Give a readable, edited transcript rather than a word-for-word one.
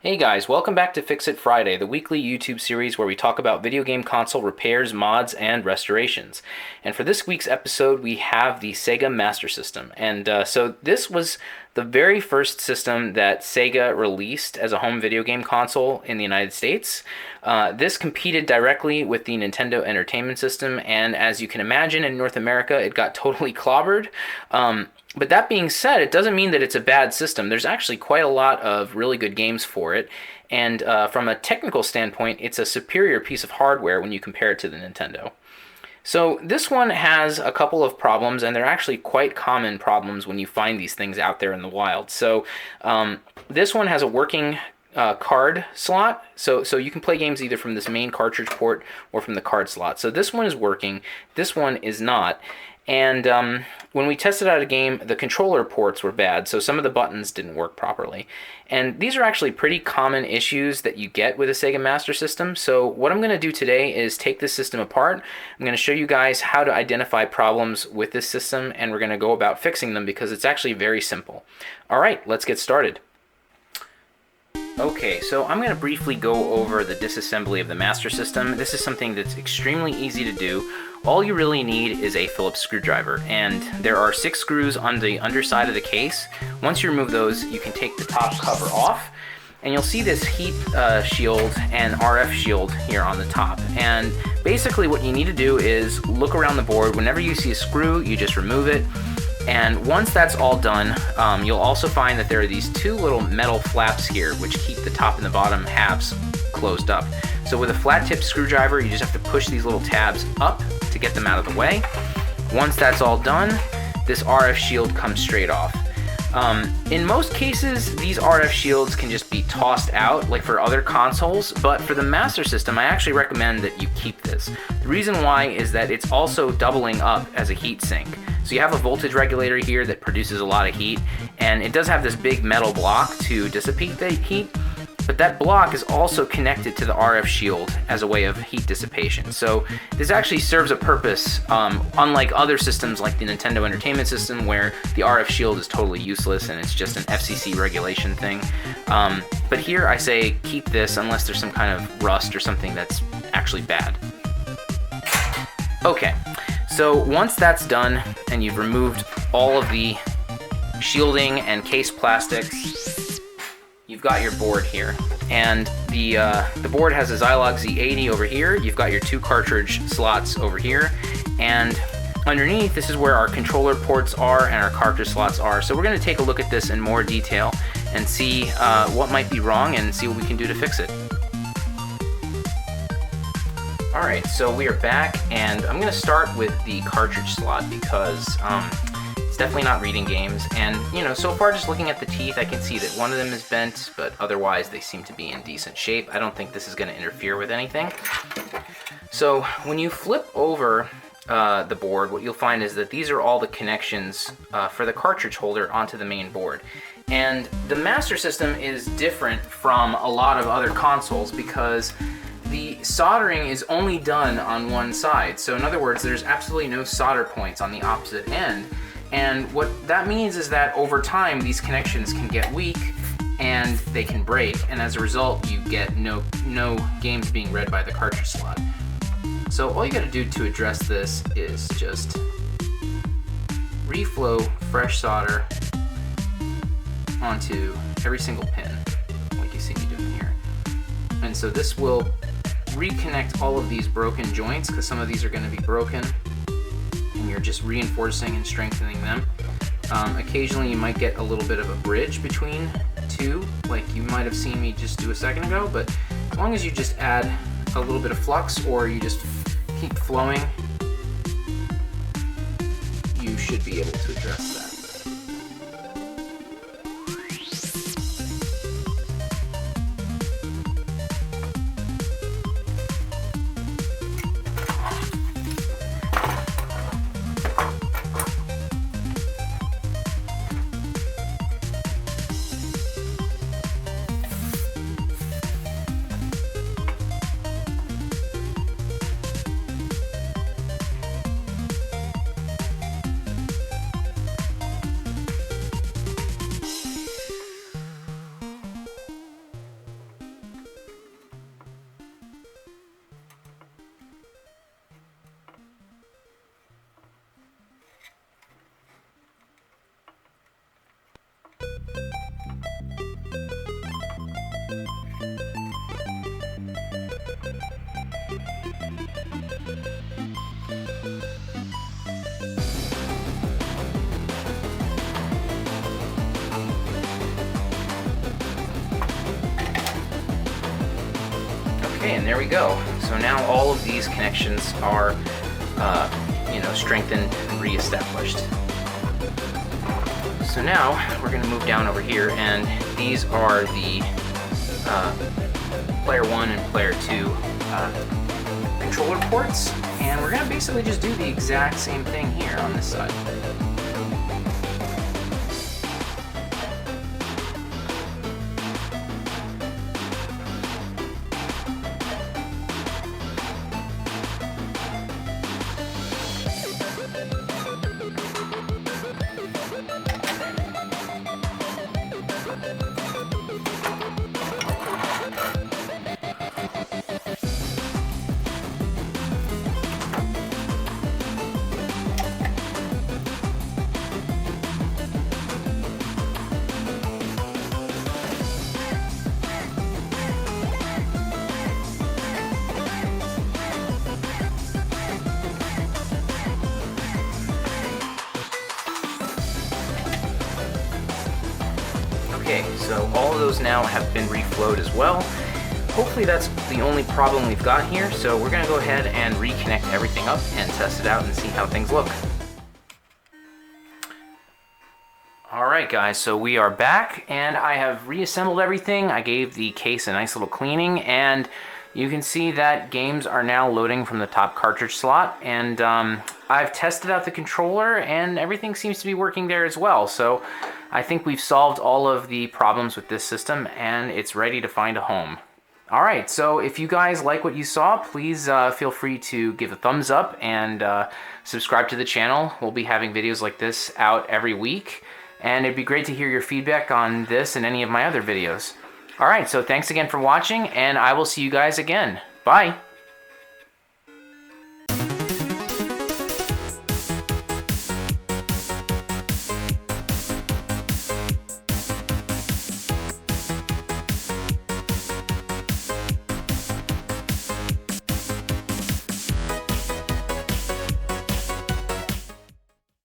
Hey guys, welcome back to Fix It Friday, the weekly YouTube series where we talk about video game console repairs, mods, and restorations. And for this week's episode, we have the Sega Master System. And so this was the very first system that Sega released as a home video game console in the United States. This competed directly with the Nintendo Entertainment System, and as you can imagine, in North America, it got totally clobbered. But that being said, it doesn't mean that it's a bad system. There's actually quite a lot of really good games for it. And from a technical standpoint, it's a superior piece of hardware when you compare it to the Nintendo. So this one has a couple of problems, and they're actually quite common problems when you find these things out there in the wild. So this one has a working card slot, so you can play games either from this main cartridge port or from the card slot. So this one is working, this one is not. And when we tested out a game, the controller ports were bad, so some of the buttons didn't work properly. And these are actually pretty common issues that you get with a Sega Master System. So what I'm going to do today is take this system apart. I'm going to show you guys how to identify problems with this system, and we're going to go about fixing them because it's actually very simple. All right, let's get started. Okay, so I'm going to briefly go over the disassembly of the Master System. This is something that's extremely easy to do. All you really need is a Phillips screwdriver, and there are 6 screws on the underside of the case. Once you remove those, you can take the top cover off, and you'll see this heat shield and RF shield here on the top. And basically what you need to do is look around the board. Whenever you see a screw, you just remove it. And once that's all done, you'll also find that there are these 2 little metal flaps here which keep the top and the bottom halves closed up. So with a flat tip screwdriver, you just have to push these little tabs up to get them out of the way. Once that's all done, this RF shield comes straight off. In most cases, these RF shields can just be tossed out, like for other consoles, but for the Master System, I actually recommend that you keep this. The reason why is that it's also doubling up as a heat sink. So you have a voltage regulator here that produces a lot of heat, and it does have this big metal block to dissipate the heat, but that block is also connected to the RF shield as a way of heat dissipation. So this actually serves a purpose, unlike other systems like the Nintendo Entertainment System, where the RF shield is totally useless and it's just an FCC regulation thing. But here I say keep this unless there's some kind of rust or something that's actually bad. Okay, so once that's done and you've removed all of the shielding and case plastics, you've got your board here. And the board has a Zilog Z80 over here. You've got your 2 cartridge slots over here. And underneath, this is where our controller ports are and our cartridge slots are. So we're going to take a look at this in more detail and see what might be wrong and see what we can do to fix it. Alright, so we are back, and I'm going to start with the cartridge slot because it's definitely not reading games. And, you know, so far just looking at the teeth, I can see that one of them is bent, but otherwise they seem to be in decent shape. I don't think this is going to interfere with anything. So when you flip over the board, what you'll find is that these are all the connections for the cartridge holder onto the main board. And the Master System is different from a lot of other consoles because the soldering is only done on one side. So in other words, there's absolutely no solder points on the opposite end. And what that means is that over time, these connections can get weak and they can break. And as a result, you get no games being read by the cartridge slot. So all you gotta do to address this is just reflow fresh solder onto every single pin, like you see me doing here. And so this will reconnect all of these broken joints, because some of these are going to be broken, and you're just reinforcing and strengthening them. Occasionally you might get a little bit of a bridge between 2, like you might have seen me just do a second ago, but as long as you just add a little bit of flux or you just keep flowing, you should be able to address that. and there we go. So now all of these connections are, strengthened and reestablished. So now we're going to move down over here, and these are the player 1 and player 2 controller ports, and we're going to basically just do the exact same thing here on this side. Okay, so all of those now have been reflowed as well. Hopefully that's the only problem we've got here, so we're going to go ahead and reconnect everything up and test it out and see how things look. Alright guys, so we are back, and I have reassembled everything. I gave the case a nice little cleaning, and you can see that games are now loading from the top cartridge slot, and I've tested out the controller, and everything seems to be working there as well. So I think we've solved all of the problems with this system, and it's ready to find a home. Alright, so if you guys like what you saw, please feel free to give a thumbs up and subscribe to the channel. We'll be having videos like this out every week, and it'd be great to hear your feedback on this and any of my other videos. Alright, so thanks again for watching, and I will see you guys again. Bye!